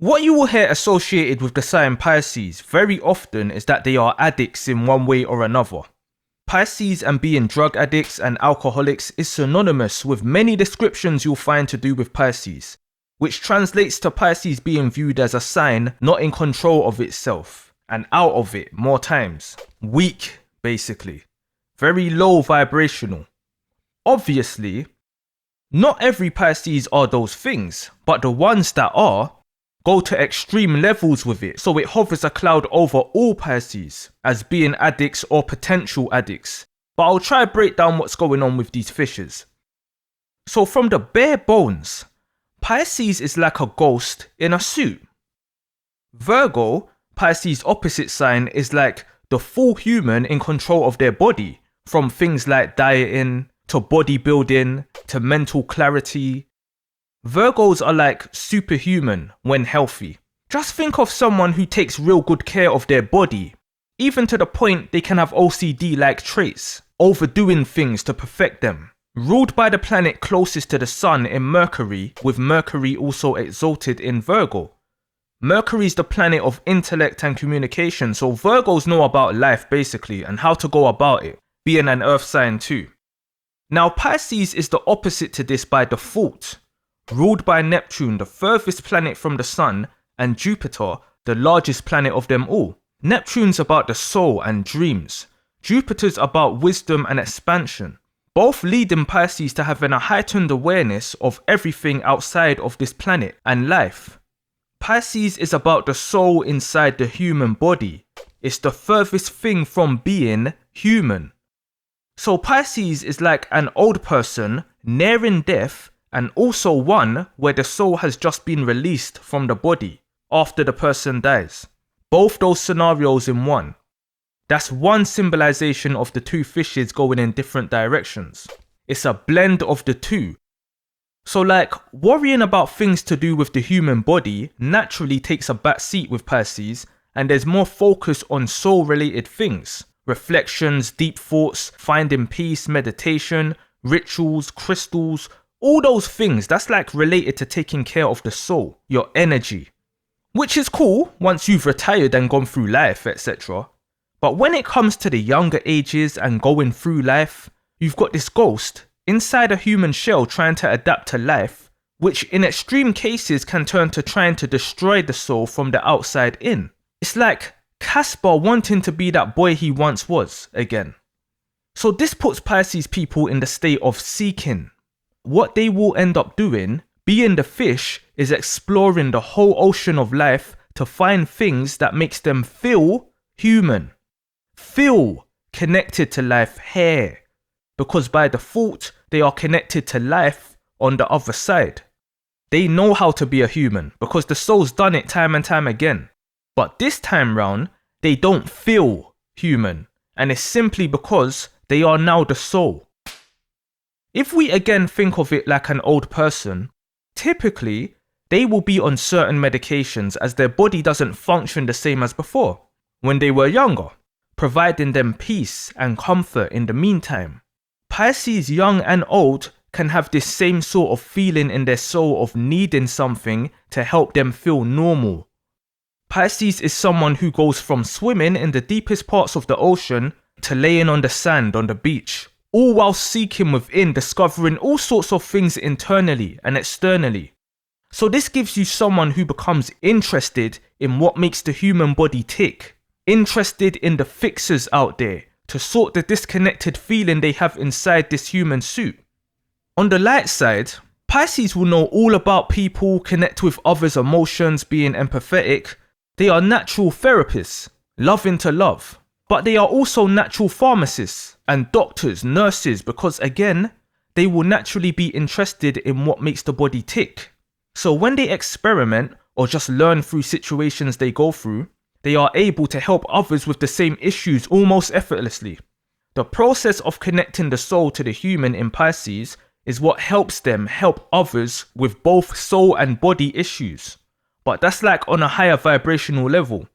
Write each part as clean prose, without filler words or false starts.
What you will hear associated with the sign Pisces very often is that they are addicts in one way or another. Pisces and being drug addicts and alcoholics is synonymous with many descriptions you'll find to do with Pisces, which translates to Pisces being viewed as a sign not in control of itself and out of it more times. Weak, basically. Very low vibrational. Obviously, not every Pisces are those things, but the ones that are go to extreme levels with it, so it hovers a cloud over all Pisces as being addicts or potential addicts. But I'll try to break down what's going on with these fishes. So from the bare bones, Pisces is like a ghost in a suit. Virgo, Pisces' opposite sign, is like the full human in control of their body, from things like dieting, to bodybuilding, to mental clarity. Virgos are like superhuman when healthy. Just think of someone who takes real good care of their body, even to the point they can have OCD-like traits, overdoing things to perfect them. Ruled by the planet closest to the sun in Mercury, with Mercury also exalted in Virgo. Mercury is the planet of intellect and communication, so Virgos know about life basically and how to go about it, being an earth sign too. Now Pisces is the opposite to this by default. Ruled by Neptune, the furthest planet from the sun, and Jupiter, the largest planet of them all. Neptune's about the soul and dreams. Jupiter's about wisdom and expansion. Both leading Pisces to having a heightened awareness of everything outside of this planet and life. Pisces is about the soul inside the human body. It's the furthest thing from being human. So Pisces is like an old person nearing death, and also one where the soul has just been released from the body after the person dies. Both those scenarios in one. That's one symbolization of the two fishes going in different directions. It's a blend of the two. So like, worrying about things to do with the human body naturally takes a back seat with Pisces, and there's more focus on soul-related things. Reflections, deep thoughts, finding peace, meditation, rituals, crystals, all those things that's like related to taking care of the soul, your energy. Which is cool once you've retired and gone through life, etc. But when it comes to the younger ages and going through life, you've got this ghost inside a human shell trying to adapt to life, which in extreme cases can turn to trying to destroy the soul from the outside in. It's like Casper wanting to be that boy he once was again. So this puts Pisces people in the state of seeking. What they will end up doing, being the fish, is exploring the whole ocean of life to find things that makes them feel human. Feel connected to life here. Because by default, they are connected to life on the other side. They know how to be a human because the soul's done it time and time again. But this time round, they don't feel human. And it's simply because they are now the soul. If we again think of it like an old person, typically they will be on certain medications as their body doesn't function the same as before, when they were younger, providing them peace and comfort in the meantime. Pisces, young and old, can have this same sort of feeling in their soul of needing something to help them feel normal. Pisces is someone who goes from swimming in the deepest parts of the ocean to laying on the sand on the beach, all while seeking within, discovering all sorts of things internally and externally. So this gives you someone who becomes interested in what makes the human body tick, interested in the fixers out there to sort the disconnected feeling they have inside this human suit. On the light side, Pisces will know all about people, connect with others' emotions, being empathetic. They are natural therapists, loving to love. But they are also natural pharmacists and doctors, nurses, because again, they will naturally be interested in what makes the body tick. So when they experiment or just learn through situations they go through, they are able to help others with the same issues almost effortlessly. The process of connecting the soul to the human in Pisces is what helps them help others with both soul and body issues. But that's like on a higher vibrational level.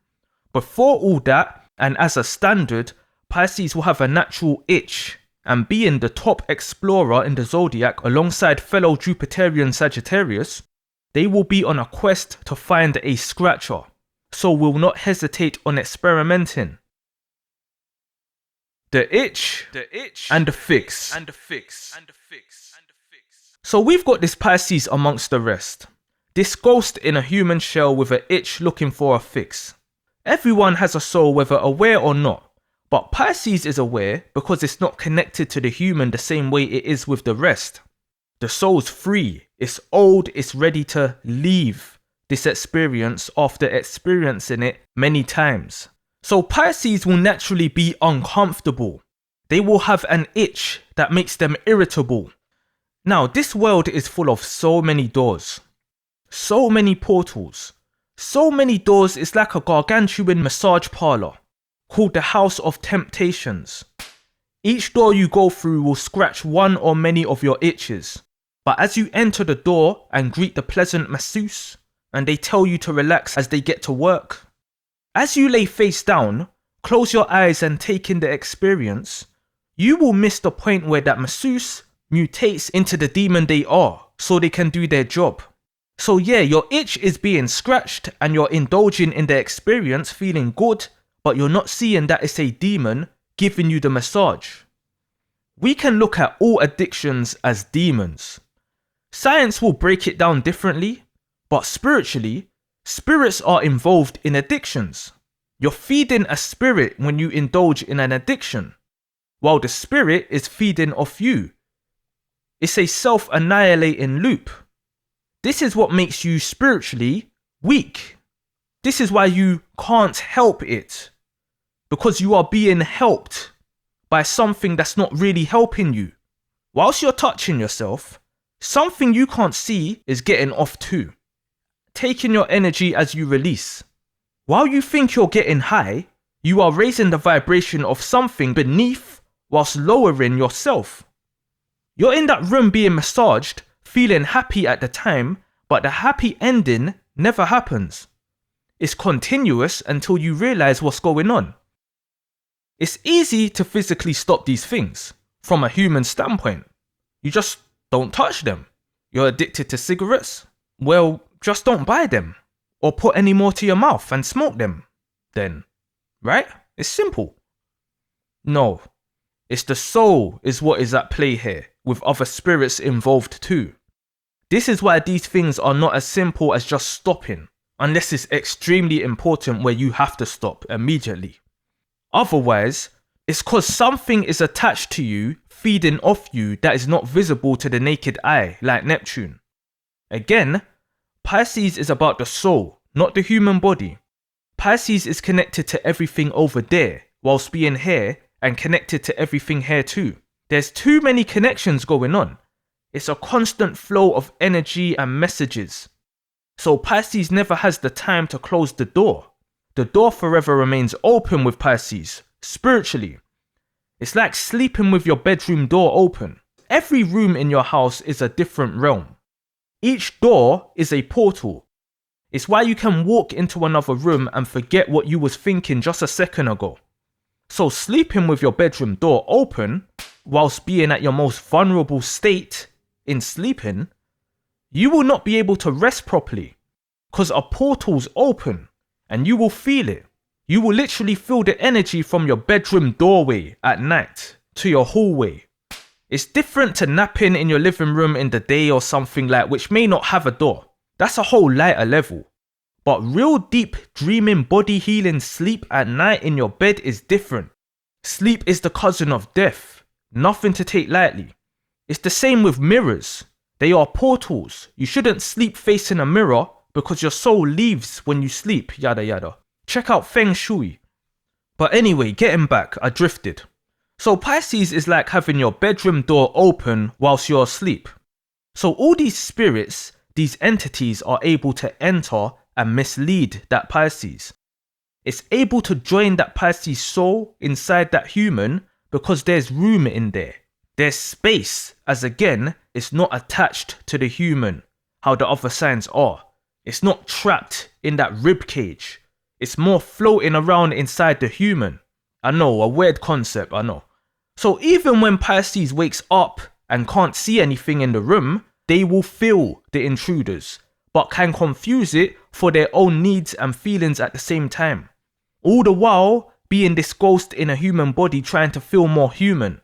Before all that, and as a standard, Pisces will have a natural itch, and being the top explorer in the zodiac alongside fellow Jupiterian Sagittarius, They will be on a quest to find a scratcher, so will not hesitate on experimenting. The itch and the fix. So we've got this Pisces amongst the rest. This ghost in a human shell with an itch looking for a fix. Everyone has a soul, whether aware or not, but Pisces is aware because it's not connected to the human the same way it is with the rest. The soul's free, it's old, it's ready to leave this experience after experiencing it many times. So Pisces will naturally be uncomfortable. They will have an itch that makes them irritable. Now, this world is full of so many doors, so many portals, so many doors. It's like a gargantuan massage parlor called the House of Temptations. Each door you go through will scratch one or many of your itches. But as you enter the door and greet the pleasant masseuse, and they tell you to relax as they get to work, as you lay face down, close your eyes and take in the experience, you will miss the point where that masseuse mutates into the demon they are so they can do their job. So yeah, your itch is being scratched and you're indulging in the experience, feeling good, but you're not seeing that it's a demon giving you the massage. We can look at all addictions as demons. Science will break it down differently, but spiritually, spirits are involved in addictions. You're feeding a spirit when you indulge in an addiction, while the spirit is feeding off you. It's a self-annihilating loop. This is what makes you spiritually weak. This is why you can't help it, because you are being helped by something that's not really helping you. Whilst you're touching yourself, something you can't see is getting off too, taking your energy as you release. While you think you're getting high, you are raising the vibration of something beneath whilst lowering yourself. You're in that room being massaged, feeling happy at the time, but the happy ending never happens. It's continuous until you realize what's going on. It's easy to physically stop these things from a human standpoint. You just don't touch them. You're addicted to cigarettes? Well, just don't buy them or put any more to your mouth and smoke them then, right? It's simple. No, it's the soul is what is at play here, with other spirits involved too. This is why these things are not as simple as just stopping, unless it's extremely important where you have to stop immediately. Otherwise, it's cause something is attached to you, feeding off you, that is not visible to the naked eye, like Neptune. Again, Pisces is about the soul, not the human body. Pisces is connected to everything over there, whilst being here, and connected to everything here too. There's too many connections going on. It's a constant flow of energy and messages. So Pisces never has the time to close the door. The door forever remains open with Pisces, spiritually. It's like sleeping with your bedroom door open. Every room in your house is a different realm. Each door is a portal. It's why you can walk into another room and forget what you was thinking just a second ago. So sleeping with your bedroom door open, whilst being at your most vulnerable state in sleeping, you will not be able to rest properly, because a portal's open and you will feel it. You will literally feel the energy from your bedroom doorway at night to your hallway. It's different to napping in your living room in the day or something like, which may not have a door. That's a whole lighter level. But real deep dreaming body healing sleep at night in your bed is different. Sleep is the cousin of death. Nothing to take lightly. It's the same with mirrors. They are portals. You shouldn't sleep facing a mirror because your soul leaves when you sleep, yada yada. Check out Feng Shui. But anyway, getting back, I drifted. So Pisces is like having your bedroom door open whilst you're asleep. So all these spirits, these entities are able to enter and mislead that Pisces. It's able to join that Pisces soul inside that human because there's room in there. There's space, as again, it's not attached to the human, how the other signs are. It's not trapped in that rib cage. It's more floating around inside the human. I know, a weird concept, I know. So even when Pisces wakes up and can't see anything in the room, they will feel the intruders. but can confuse it for their own needs and feelings at the same time. All the while being this ghost in a human body trying to feel more human.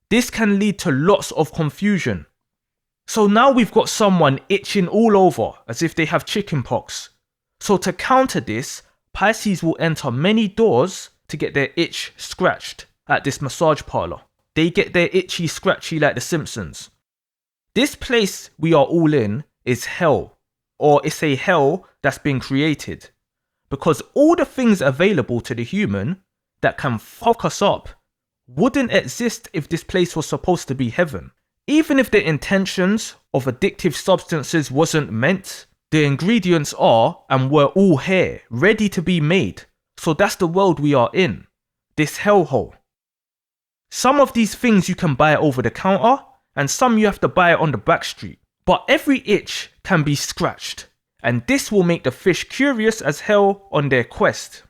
This can lead to lots of confusion. So now we've got someone itching all over as if they have chickenpox. So to counter this, Pisces will enter many doors to get their itch scratched at this massage parlor. They get their itchy scratchy like the Simpsons. This place we are all in is hell, or it's a hell that's been created. Because all the things available to the human that can fuck us up wouldn't exist if this place was supposed to be heaven. Even if the intentions of addictive substances wasn't meant, the ingredients are and were all here, ready to be made. So that's the world we are in, this hellhole. Some of these things you can buy over the counter, and some you have to buy on the back street. But every itch can be scratched, and this will make the fish curious as hell on their quest.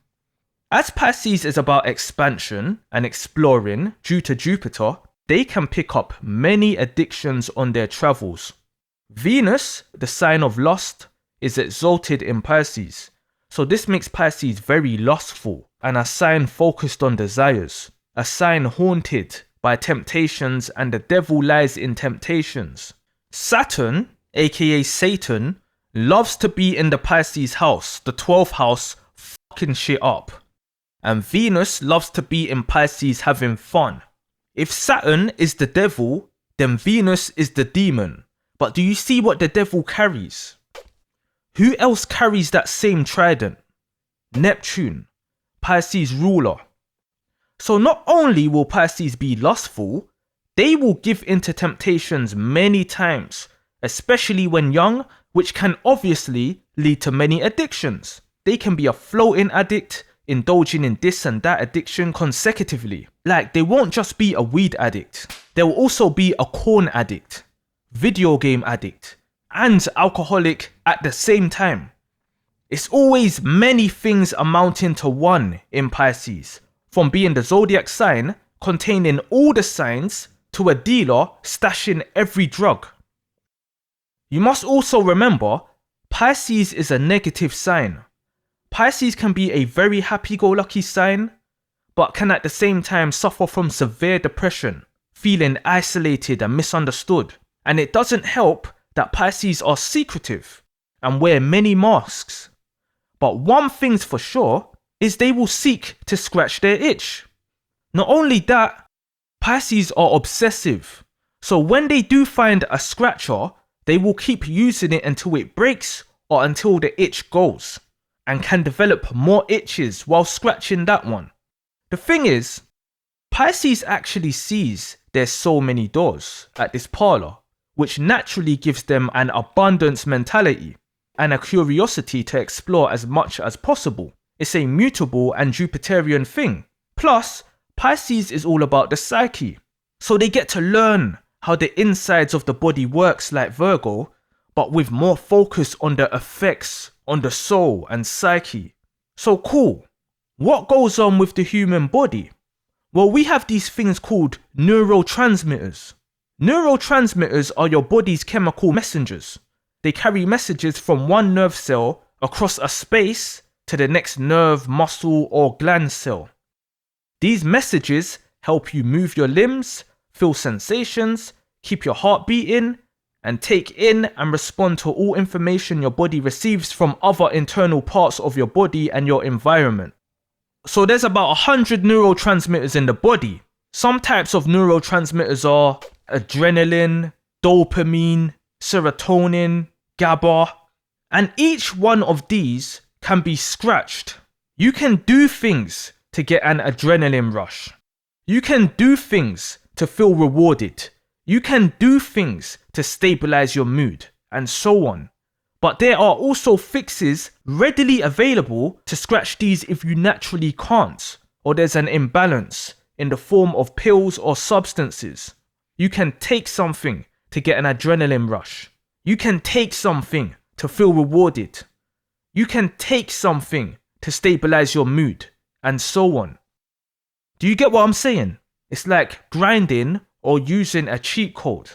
As Pisces is about expansion and exploring due to Jupiter, they can pick up many addictions on their travels. Venus, the sign of lust, is exalted in Pisces, so this makes Pisces very lustful and a sign focused on desires, a sign haunted by temptations, and the devil lies in temptations. Saturn, aka Satan, loves to be in the Pisces house, the 12th house, fucking shit up. And Venus loves to be in Pisces having fun. If Saturn is the devil, then Venus is the demon. But do you see what the devil carries? Who else carries that same trident? Neptune, Pisces ruler. So not only will Pisces be lustful, they will give into temptations many times, especially when young, which can obviously lead to many addictions. They can be a floating addict, indulging in this and that addiction consecutively. Like, they won't just be a weed addict. They will also be a corn addict, video game addict, and alcoholic at the same time. It's always many things amounting to one in Pisces. From being the zodiac sign containing all the signs to a dealer stashing every drug. You must also remember, Pisces is a negative sign. Pisces can be a very happy-go-lucky sign, but can at the same time suffer from severe depression, feeling isolated and misunderstood. And it doesn't help that Pisces are secretive and wear many masks. But one thing's for sure, is they will seek to scratch their itch. Not only that, Pisces are obsessive. So when they do find a scratcher, they will keep using it until it breaks or until the itch goes, and can develop more itches while scratching that one. The thing is, Pisces actually sees there's so many doors at this parlor, which naturally gives them an abundance mentality and a curiosity to explore as much as possible. It's a mutable and Jupiterian thing. Plus, Pisces is all about the psyche. So they get to learn how the insides of the body works like Virgo, but with more focus on the effects on the soul and psyche. So cool. What goes on with the human body? Well, we have these things called neurotransmitters. Neurotransmitters are your body's chemical messengers. They carry messages from one nerve cell across a space to the next nerve, muscle, or gland cell. These messages help you move your limbs, feel sensations, keep your heart beating, and take in and respond to all information your body receives from other internal parts of your body and your environment. So there's about 100 neurotransmitters in the body. Some types of neurotransmitters are adrenaline, dopamine, serotonin, GABA, and each one of these can be scratched. You can do things to get an adrenaline rush. You can do things to feel rewarded. You can do things to stabilize your mood, and so on. But there are also fixes readily available to scratch these if you naturally can't, or there's an imbalance in the form of pills or substances. You can take something to get an adrenaline rush. You can take something to feel rewarded. You can take something to stabilize your mood, and so on. Do you get what I'm saying? It's like grinding or using a cheat code.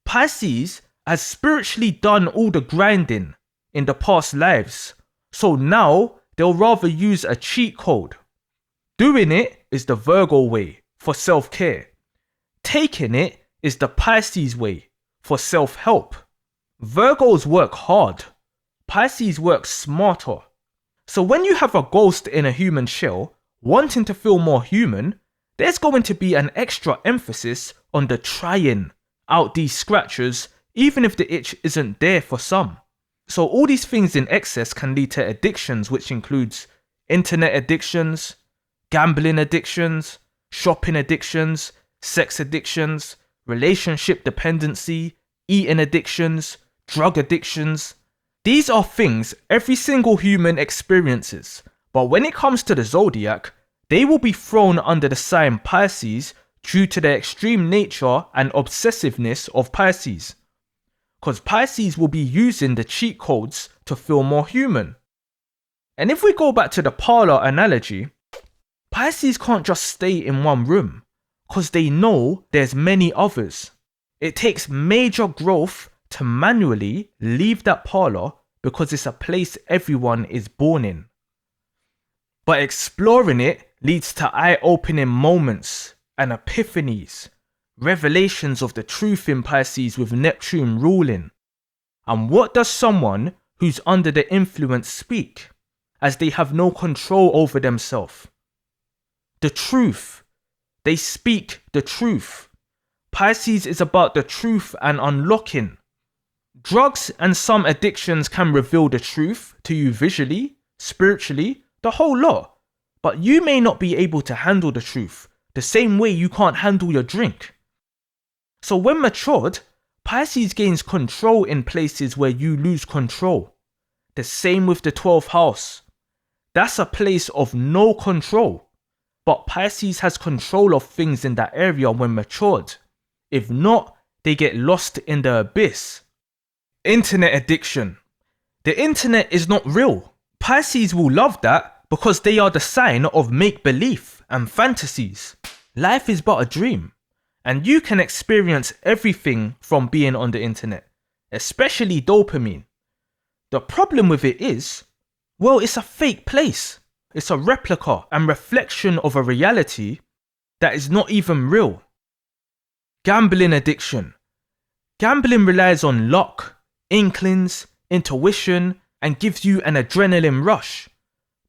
Pisces has spiritually done all the grinding in the past lives, so now they'll rather use a cheat code. Doing it is the Virgo way for self-care. Taking it is the Pisces way for self-help. Virgos work hard. Pisces work smarter. So when you have a ghost in a human shell wanting to feel more human, there's going to be an extra emphasis on the trying out these scratchers, even if the itch isn't there for some. So all these things in excess can lead to addictions, which includes internet addictions, gambling addictions, shopping addictions, sex addictions, relationship dependency, eating addictions, drug addictions. These are things every single human experiences, but when it comes to the zodiac, they will be thrown under the sign Pisces due to the extreme nature and obsessiveness of Pisces. Because Pisces will be using the cheat codes to feel more human. And if we go back to the parlor analogy, Pisces can't just stay in one room because they know there's many others. It takes major growth to manually leave that parlor because it's a place everyone is born in. But exploring it leads to eye-opening moments and epiphanies, revelations of the truth in Pisces with Neptune ruling. And what does someone who's under the influence speak, as they have no control over themselves? The truth. They speak the truth. Pisces is about the truth and unlocking. Drugs and some addictions can reveal the truth to you visually, spiritually, the whole lot. But you may not be able to handle the truth, the same way you can't handle your drink. So when matured, Pisces gains control in places where you lose control. The same with the 12th house. That's a place of no control. But Pisces has control of things in that area when matured. If not, they get lost in the abyss. Internet addiction. The internet is not real. Pisces will love that because they are the sign of make-believe and fantasies. Life is but a dream, and you can experience everything from being on the internet, especially dopamine. The problem with it is, well, it's a fake place. It's a replica and reflection of a reality that is not even real. Gambling addiction. Gambling relies on luck, inklings, intuition, and gives you an adrenaline rush.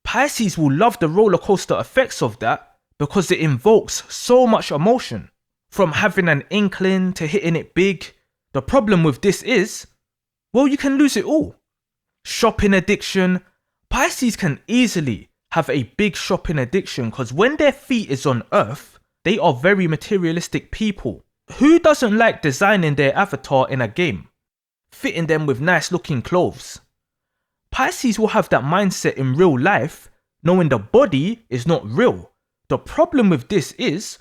Pisces will love the roller coaster effects of that because it invokes so much emotion, from having an inkling to hitting it big. The problem with this is, well, you can lose it all. Shopping addiction. Pisces can easily have a big shopping addiction because when their feet is on earth, they are very materialistic people. Who doesn't like designing their avatar in a game, fitting them with nice looking clothes? Pisces will have that mindset in real life, knowing the body is not real. The problem with this is,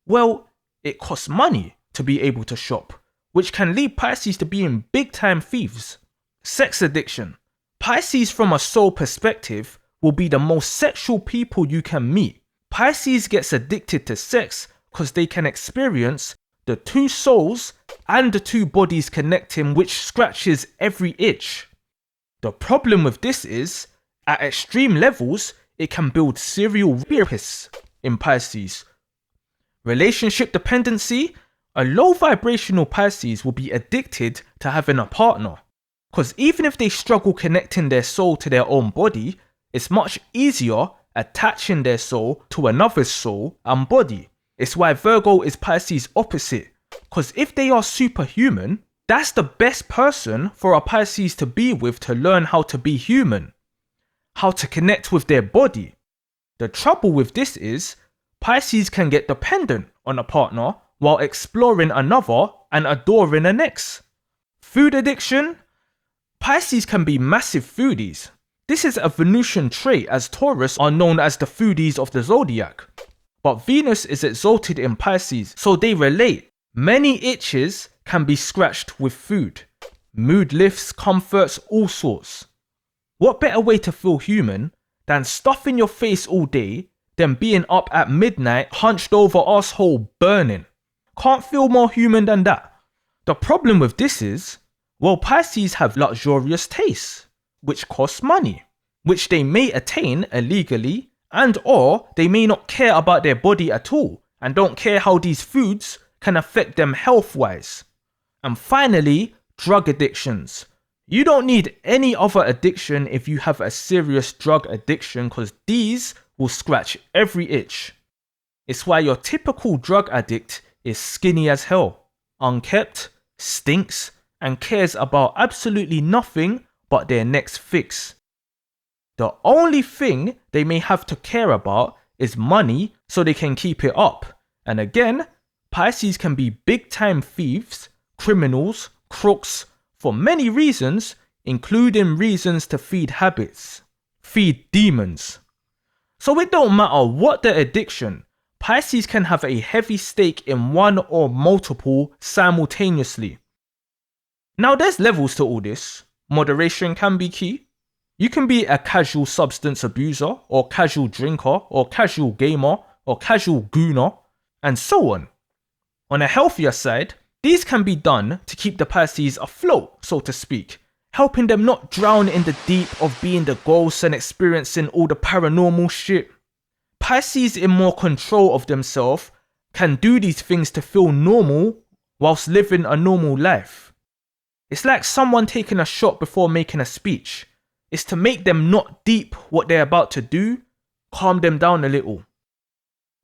well, it costs money to be able to shop, which can lead Pisces to being big time thieves. Sex addiction. Pisces from a soul perspective will be the most sexual people you can meet. Pisces gets addicted to sex because they can experience the two souls and the two bodies connecting, which scratches every itch. The problem with this is, at extreme levels, it can build serial rapists in Pisces. Relationship dependency. A low vibrational Pisces will be addicted to having a partner. Because even if they struggle connecting their soul to their own body, it's much easier attaching their soul to another's soul and body. It's why Virgo is Pisces opposite. Because if they are superhuman, that's the best person for a Pisces to be with to learn how to be human, how to connect with their body. The trouble with this is, Pisces can get dependent on a partner while exploring another and adoring the next. Food addiction. Pisces can be massive foodies. This is a Venusian trait, as Taurus are known as the foodies of the zodiac. But Venus is exalted in Pisces, so they relate. Many itches can be scratched with food. Mood lifts, comforts, all sorts. What better way to feel human than stuffing your face all day, then being up at midnight, hunched over, asshole burning? Can't feel more human than that. The problem with this is, Well, Pisces have luxurious tastes, which cost money, which they may attain illegally, and or they may not care about their body at all and don't care how these foods can affect them health-wise. And finally, drug addictions. You don't need any other addiction if you have a serious drug addiction, because these will scratch every itch. It's why your typical drug addict is skinny as hell, unkempt, stinks, and cares about absolutely nothing but their next fix. The only thing they may have to care about is money so they can keep it up. And again, Pisces can be big time thieves, criminals, crooks, for many reasons, including reasons to feed habits, feed demons. So it don't matter what the addiction, Pisces can have a heavy stake in one or multiple simultaneously. Now there's levels to all this. Moderation can be key. You can be a casual substance abuser, or casual drinker, or casual gamer, or casual gooner, and so on. On a healthier side, these can be done to keep the Pisces afloat, so to speak, helping them not drown in the deep of being the ghosts and experiencing all the paranormal shit. Pisces in more control of themselves can do these things to feel normal whilst living a normal life. It's like someone taking a shot before making a speech. It's to make them not deep what they're about to do, calm them down a little.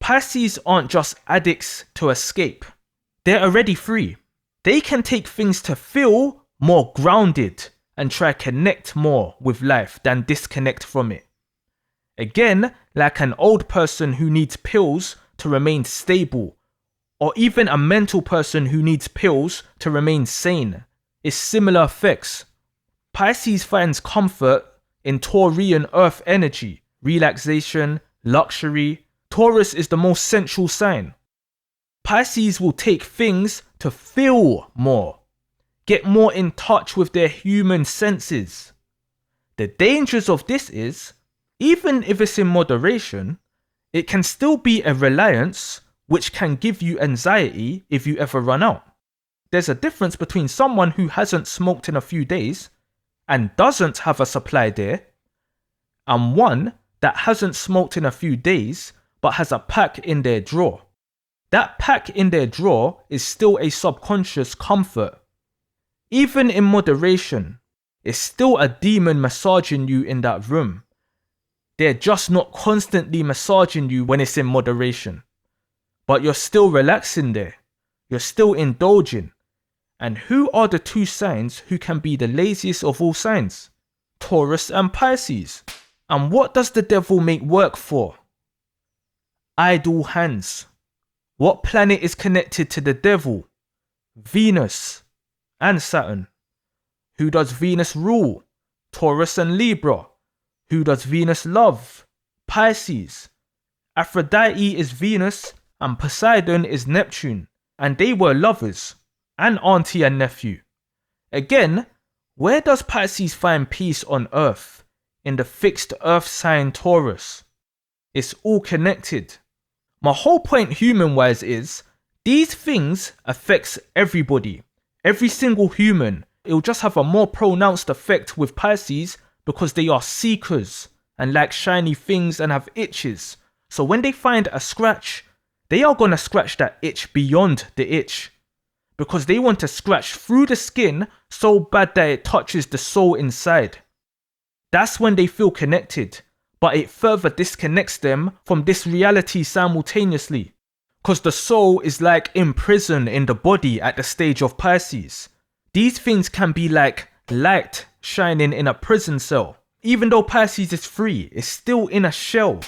Pisces aren't just addicts to escape. They're already free. They can take things to feel more grounded and try connect more with life than disconnect from it. Again, like an old person who needs pills to remain stable, or even a mental person who needs pills to remain sane. It's similar effects. Pisces finds comfort in Taurian earth energy, relaxation, luxury. Taurus is the most sensual sign. Pisces will take things to feel more, get more in touch with their human senses. The dangers of this is, even if it's in moderation, it can still be a reliance which can give you anxiety if you ever run out. There's a difference between someone who hasn't smoked in a few days and doesn't have a supply there, and one that hasn't smoked in a few days but has a pack in their drawer. That pack in their drawer is still a subconscious comfort. Even in moderation, it's still a demon massaging you in that room. They're just not constantly massaging you when it's in moderation. But you're still relaxing there. You're still indulging. And who are the two signs who can be the laziest of all signs? Taurus and Pisces. And what does the devil make work for? Idle hands. What planet is connected to the devil? Venus and Saturn. Who does Venus rule? Taurus and Libra. Who does Venus love? Pisces. Aphrodite is Venus and Poseidon is Neptune. And they were lovers. And auntie and nephew. Again, where does Pisces find peace on Earth? In the fixed Earth sign Taurus. It's all connected. My whole point human-wise is, these things affects everybody. Every single human. It'll just have a more pronounced effect with Pisces because they are seekers and like shiny things and have itches. So when they find a scratch, they are gonna scratch that itch beyond the itch. Because they want to scratch through the skin so bad that it touches the soul inside. That's when they feel connected, but it further disconnects them from this reality simultaneously. Because the soul is like imprisoned in the body at the stage of Pisces. These things can be like light shining in a prison cell. Even though Pisces is free, it's still in a shell.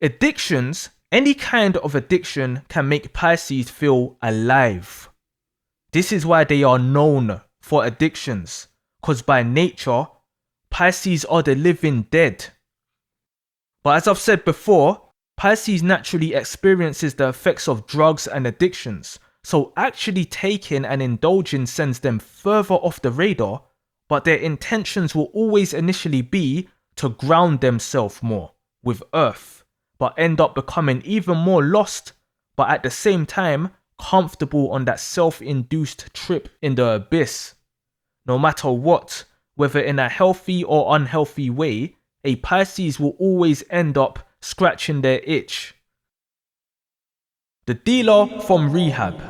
Addictions, any kind of addiction can make Pisces feel alive. This is why they are known for addictions, because by nature, Pisces are the living dead. But as I've said before, Pisces naturally experiences the effects of drugs and addictions, so actually taking and indulging sends them further off the radar, but their intentions will always initially be to ground themselves more with Earth, but end up becoming even more lost, but at the same time, comfortable on that self-induced trip in the abyss. No matter what, whether in a healthy or unhealthy way, a Pisces will always end up scratching their itch. The dealer from Rehab.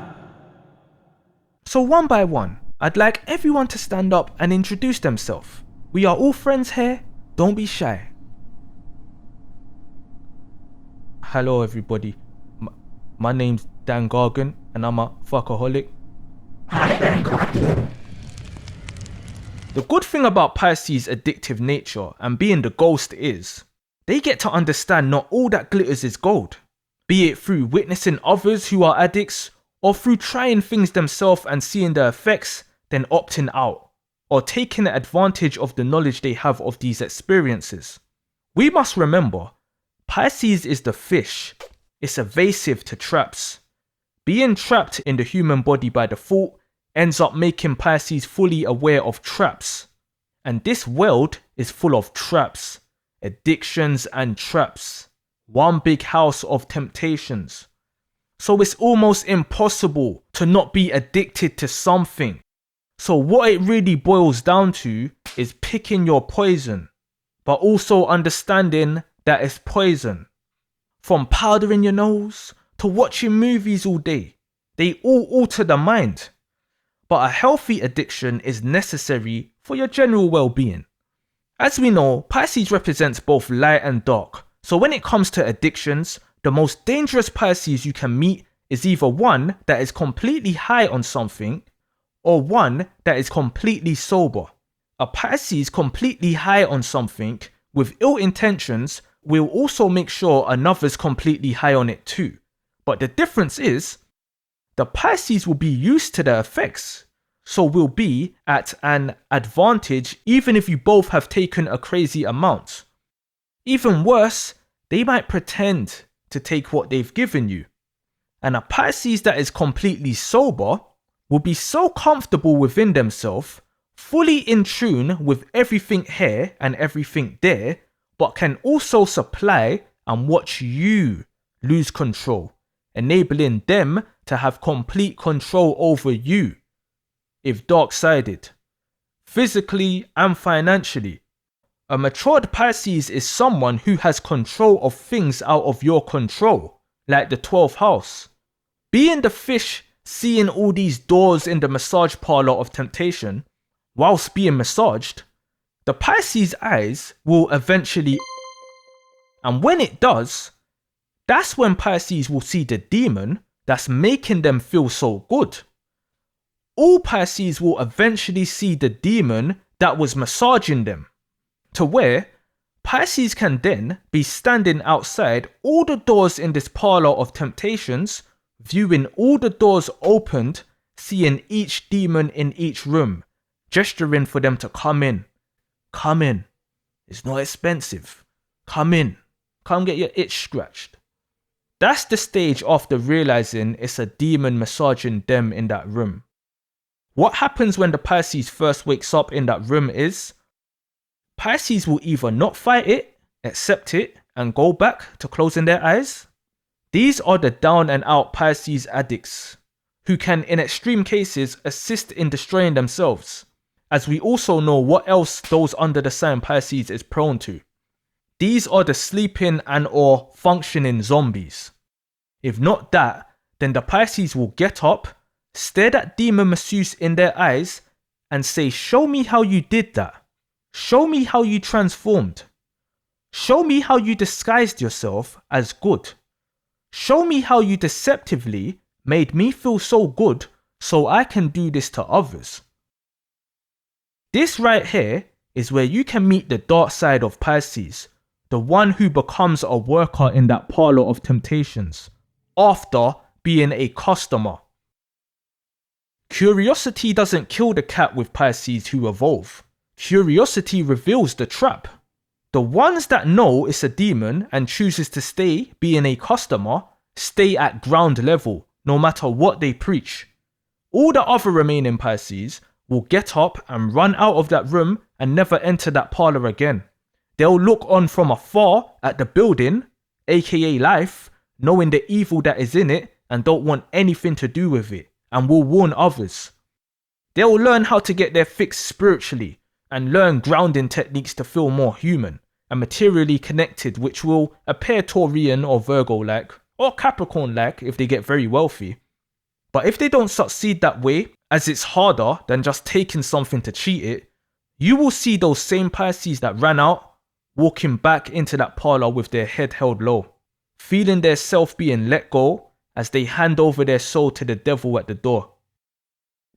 So one by one, I'd like everyone to stand up and introduce themselves. We are all friends here, don't be shy. Hello everybody, my name's Dan Gargan and I'm a fuckaholic. The good thing about Pisces' addictive nature and being the ghost is, they get to understand not all that glitters is gold. Be it through witnessing others who are addicts, or through trying things themselves and seeing the effects, then opting out, or taking advantage of the knowledge they have of these experiences. We must remember, Pisces is the fish. It's evasive to traps. Being trapped in the human body by default ends up making Pisces fully aware of traps. And this world is full of traps, addictions and traps. One big house of temptations. So it's almost impossible to not be addicted to something. So what it really boils down to is picking your poison, but also understanding that it's poison. From powder in your nose to watching movies all day, they all alter the mind. But a healthy addiction is necessary for your general well-being. As we know, Pisces represents both light and dark. So when it comes to addictions, the most dangerous Pisces you can meet is either one that is completely high on something or one that is completely sober. A Pisces completely high on something with ill intentions will also make sure another's completely high on it too. But the difference is, the Pisces will be used to the effects, so will be at an advantage even if you both have taken a crazy amount. Even worse, they might pretend to take what they've given you. And a Pisces that is completely sober will be so comfortable within themselves, fully in tune with everything here and everything there, but can also supply and watch you lose control, enabling them to have complete control over you, if dark-sided, physically and financially. A matured Pisces is someone who has control of things out of your control, like the 12th house. Being the fish seeing all these doors in the massage parlor of temptation, whilst being massaged, the Pisces' eyes will eventually, and when it does, that's when Pisces will see the demon that's making them feel so good. All Pisces will eventually see the demon that was massaging them, to where Pisces can then be standing outside all the doors in this parlor of temptations, viewing all the doors opened, seeing each demon in each room, gesturing for them to come in. Come in. It's not expensive. Come in. Come get your itch scratched. That's the stage after realizing it's a demon massaging them in that room. What happens when the Pisces first wakes up in that room is, Pisces will either not fight it, accept it, and go back to closing their eyes. These are the down and out Pisces addicts, who can in extreme cases assist in destroying themselves, as we also know what else those under the sign Pisces is prone to. These are the sleeping and or functioning zombies. If not that, then the Pisces will get up, stare that demon masseuse in their eyes, and say, "Show me how you did that. Show me how you transformed. Show me how you disguised yourself as good. Show me how you deceptively made me feel so good so I can do this to others." This right here is where you can meet the dark side of Pisces, the one who becomes a worker in that parlor of temptations, after being a customer. Curiosity doesn't kill the cat with Pisces who evolve. Curiosity reveals the trap. The ones that know it's a demon and chooses to stay being a customer, stay at ground level, no matter what they preach. All the other remaining Pisces will get up and run out of that room and never enter that parlor again. They'll look on from afar at the building, aka life, knowing the evil that is in it and don't want anything to do with it, and will warn others. They'll learn how to get their fix spiritually and learn grounding techniques to feel more human and materially connected, which will appear Taurian or Virgo-like or Capricorn-like if they get very wealthy. But if they don't succeed that way, as it's harder than just taking something to cheat it, you will see those same Pisces that ran out walking back into that parlor with their head held low, feeling their self being let go as they hand over their soul to the devil at the door.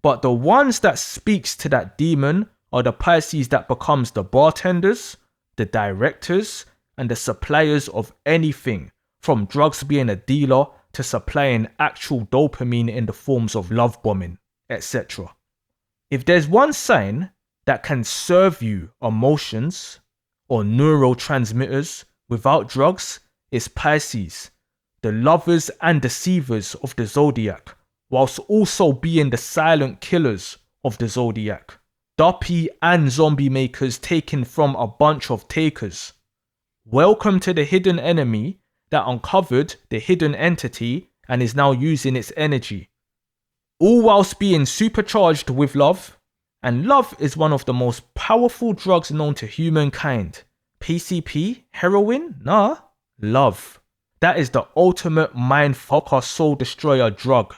But the ones that speaks to that demon are the Pisces that becomes the bartenders, the directors, and the suppliers of anything, from drugs being a dealer to supplying actual dopamine in the forms of love bombing, etc. If there's one sign that can serve you emotions or neurotransmitters without drugs, it's Pisces, the lovers and deceivers of the zodiac, whilst also being the silent killers of the zodiac. Duppy and zombie makers taken from a bunch of takers. Welcome to the hidden enemy that uncovered the hidden entity and is now using its energy. All whilst being supercharged with love. And love is one of the most powerful drugs known to humankind. PCP? Heroin? Nah. Love. That is the ultimate mindfucker soul destroyer drug.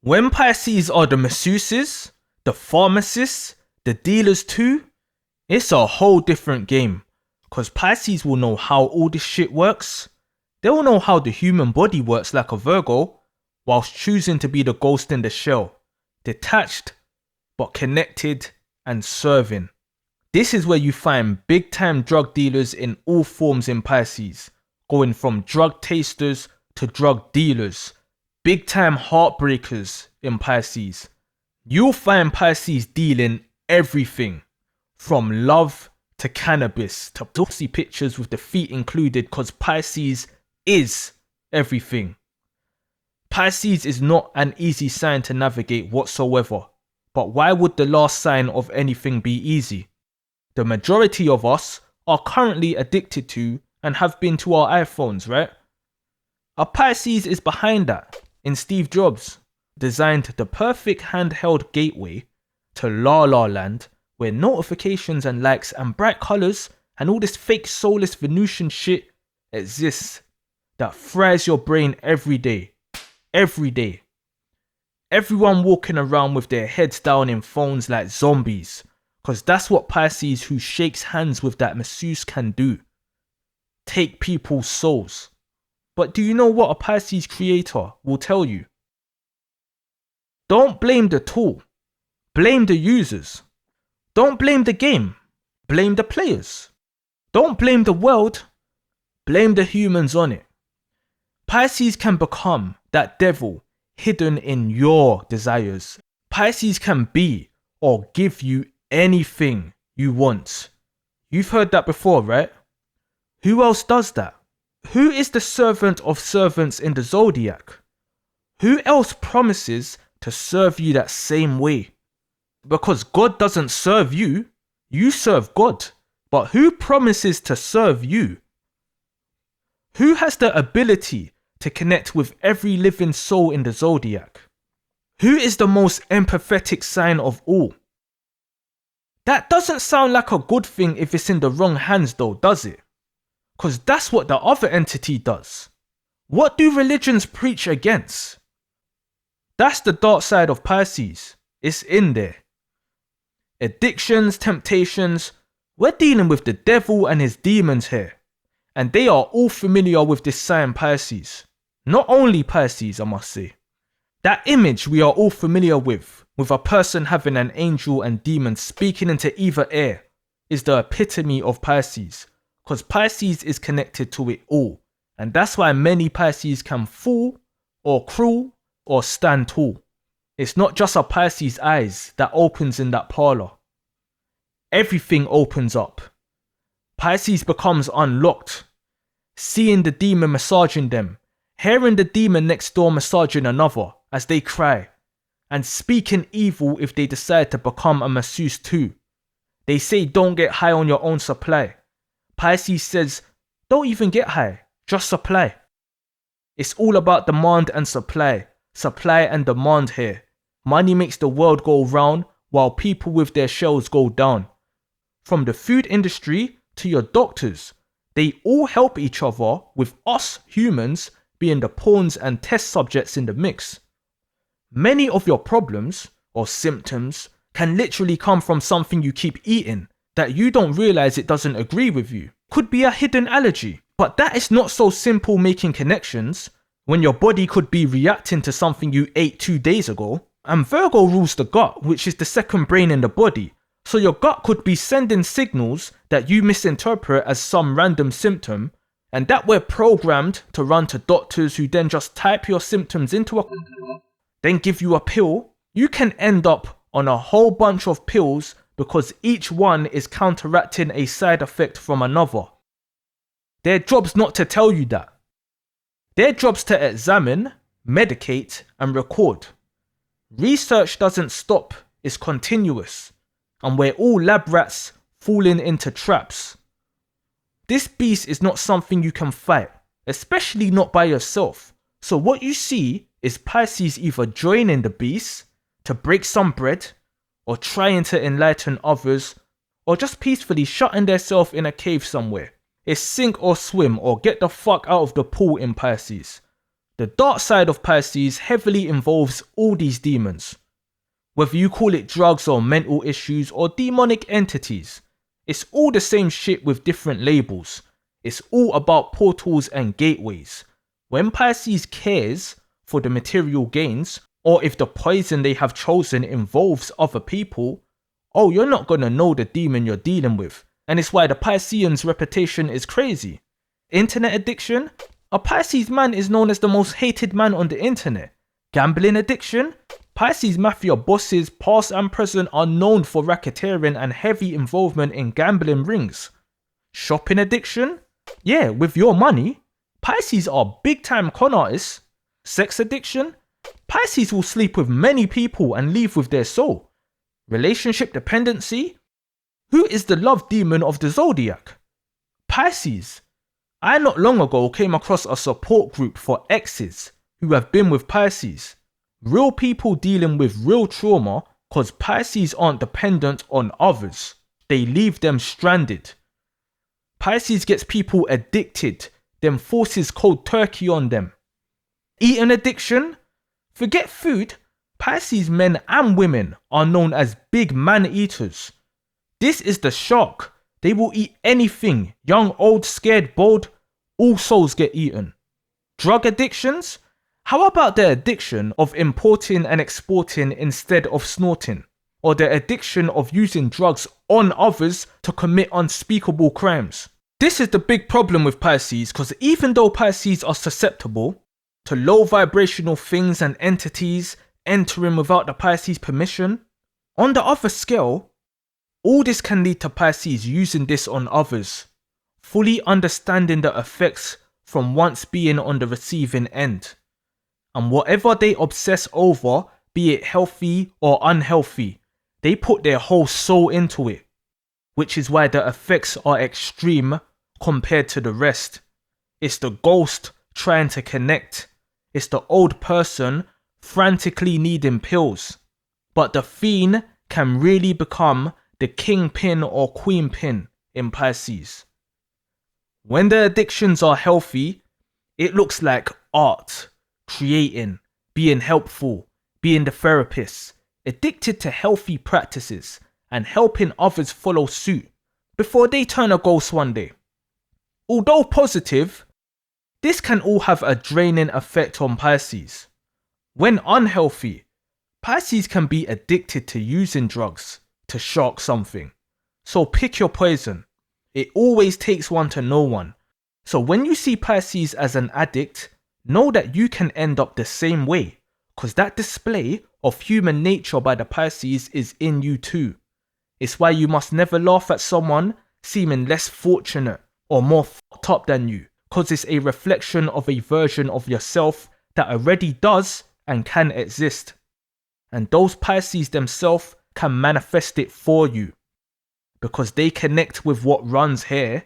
When Pisces are the masseuses, the pharmacists, the dealers too, it's a whole different game. Cause Pisces will know how all this shit works. They will know how the human body works like a Virgo, whilst choosing to be the ghost in the shell. Detached, but connected and serving. This is where you find big time drug dealers in all forms in Pisces, going from drug tasters to drug dealers, big time heartbreakers in Pisces. You'll find Pisces dealing everything, from love to cannabis to pussy pictures with the feet included, cause Pisces is everything. Pisces is not an easy sign to navigate whatsoever. But why would the last sign of anything be easy? The majority of us are currently addicted to and have been to our iPhones, right? A Pisces is behind that in Steve Jobs, designed the perfect handheld gateway to La La Land, where notifications and likes and bright colours and all this fake soulless Venusian shit exists that fries your brain every day. Every day. Everyone walking around with their heads down in phones like zombies, cause that's what Pisces who shakes hands with that masseuse can do. Take people's souls. But do you know what a Pisces creator will tell you? Don't blame the tool. Blame the users. Don't blame the game. Blame the players. Don't blame the world. Blame the humans on it. Pisces can become that devil hidden in your desires. Pisces can be or give you anything you want. You've heard that before, right? Who else does that? Who is the servant of servants in the zodiac? Who else promises to serve you that same way? Because God doesn't serve you, you serve God. But who promises to serve you? Who has the ability to connect with every living soul in the zodiac? Who is the most empathetic sign of all? That doesn't sound like a good thing if it's in the wrong hands though, does it? Because that's what the other entity does. What do religions preach against? That's the dark side of Pisces. It's in there. Addictions, temptations, we're dealing with the devil and his demons here. And they are all familiar with this sign Pisces. Not only Pisces, I must say. That image we are all familiar with a person having an angel and demon speaking into either ear, is the epitome of Pisces. Because Pisces is connected to it all. And that's why many Pisces can fool, or cruel, or stand tall. It's not just a Pisces eyes that opens in that parlor. Everything opens up. Pisces becomes unlocked. Seeing the demon massaging them, hearing the demon next door massaging another as they cry, and speaking evil if they decide to become a masseuse too. They say don't get high on your own supply. Pisces says don't even get high, just supply. It's all about demand and supply and demand here. Money makes the world go round, while people with their shells go down. From the food industry to your doctors, they all help each other, with us humans being the pawns and test subjects in the mix. Many of your problems or symptoms can literally come from something you keep eating that you don't realize it doesn't agree with you. Could be a hidden allergy, but that is not so simple making connections when your body could be reacting to something you ate 2 days ago. And Virgo rules the gut, which is the second brain in the body. So your gut could be sending signals that you misinterpret as some random symptom, and that we're programmed to run to doctors who then just type your symptoms into a then give you a pill. You can end up on a whole bunch of pills because each one is counteracting a side effect from another. Their job's not to tell you that. Their job's to examine, medicate, and record. Research doesn't stop, it's continuous. And we're all lab rats falling into traps. This beast is not something you can fight, especially not by yourself. So what you see is Pisces either joining the beast to break some bread, or trying to enlighten others, or just peacefully shutting themselves in a cave somewhere. It's sink or swim or get the fuck out of the pool in Pisces. The dark side of Pisces heavily involves all these demons. Whether you call it drugs or mental issues or demonic entities, it's all the same shit with different labels. It's all about portals and gateways. When Pisces cares for the material gains, or if the poison they have chosen involves other people, oh, you're not gonna know the demon you're dealing with. And it's why the Piscean's reputation is crazy. Internet addiction? A Pisces man is known as the most hated man on the internet. Gambling addiction? Pisces mafia bosses, past and present, are known for racketeering and heavy involvement in gambling rings. Shopping addiction? Yeah, with your money. Pisces are big time con artists. Sex addiction? Pisces will sleep with many people and leave with their soul. Relationship dependency? Who is the love demon of the zodiac? Pisces. I not long ago came across a support group for exes who have been with Pisces. Real people dealing with real trauma, cause Pisces aren't dependent on others. They leave them stranded. Pisces gets people addicted, then forces cold turkey on them. Eating addiction? Forget food. Pisces men and women are known as big man eaters. This is the shark. They will eat anything, young, old, scared, bold. All souls get eaten. Drug addictions? How about the addiction of importing and exporting instead of snorting? Or the addiction of using drugs on others to commit unspeakable crimes? This is the big problem with Pisces, because even though Pisces are susceptible to low vibrational things and entities entering without the Pisces permission, on the other scale, all this can lead to Pisces using this on others, fully understanding the effects from once being on the receiving end. And whatever they obsess over, be it healthy or unhealthy, they put their whole soul into it, which is why the effects are extreme compared to the rest. It's the ghost trying to connect. It's the old person frantically needing pills. But the fiend can really become the kingpin or queenpin in Pisces. When the addictions are healthy, it looks like art, creating, being helpful, being the therapist, addicted to healthy practices and helping others follow suit before they turn a ghost one day. Although positive, this can all have a draining effect on Pisces. When unhealthy, Pisces can be addicted to using drugs to shark something. So pick your poison. It always takes one to know one. So when you see Pisces as an addict, know that you can end up the same way, because that display of human nature by the Pisces is in you too. It's why you must never laugh at someone seeming less fortunate or more fucked up than you, because it's a reflection of a version of yourself that already does and can exist. And those Pisces themselves can manifest it for you, because they connect with what runs here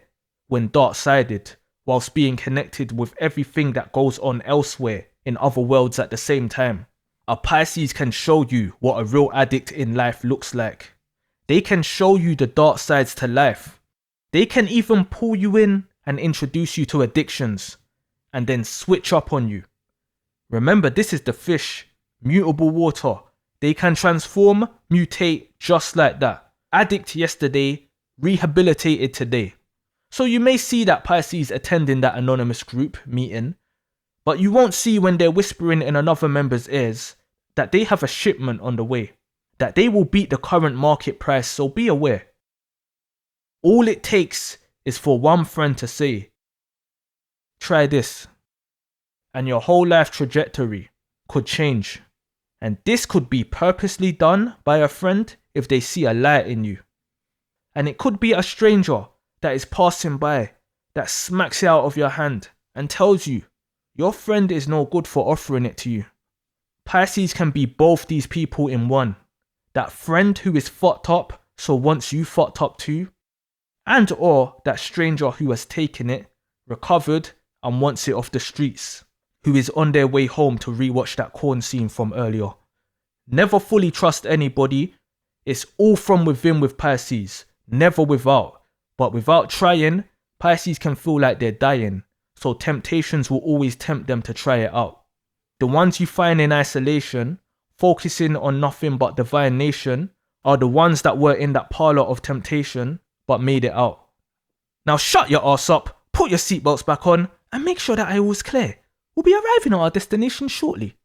when dark-sided, whilst being connected with everything that goes on elsewhere in other worlds at the same time. A Pisces can show you what a real addict in life looks like. They can show you the dark sides to life. They can even pull you in and introduce you to addictions and then switch up on you. Remember, this is the fish, mutable water. They can transform, mutate just like that. Addict yesterday, rehabilitated today. So you may see that Pisces attending that anonymous group meeting, but you won't see when they're whispering in another member's ears that they have a shipment on the way, that they will beat the current market price, so be aware. All it takes is for one friend to say, try this, and your whole life trajectory could change. And this could be purposely done by a friend if they see a light in you. And it could be a stranger that is passing by that smacks it out of your hand and tells you your friend is no good for offering it to you. Pisces can be both these people in one. That friend who is fucked up, so wants you fucked up too, and or that stranger who has taken it, recovered, and wants it off the streets, who is on their way home to rewatch that corn scene from earlier. Never fully trust anybody. It's all from within with Pisces, never without. But without trying, Pisces can feel like they're dying, so temptations will always tempt them to try it out. The ones you find in isolation, focusing on nothing but divination, are the ones that were in that parlor of temptation but made it out. Now shut your ass up, put your seatbelts back on, and make sure that aisle is clear. We'll be arriving at our destination shortly.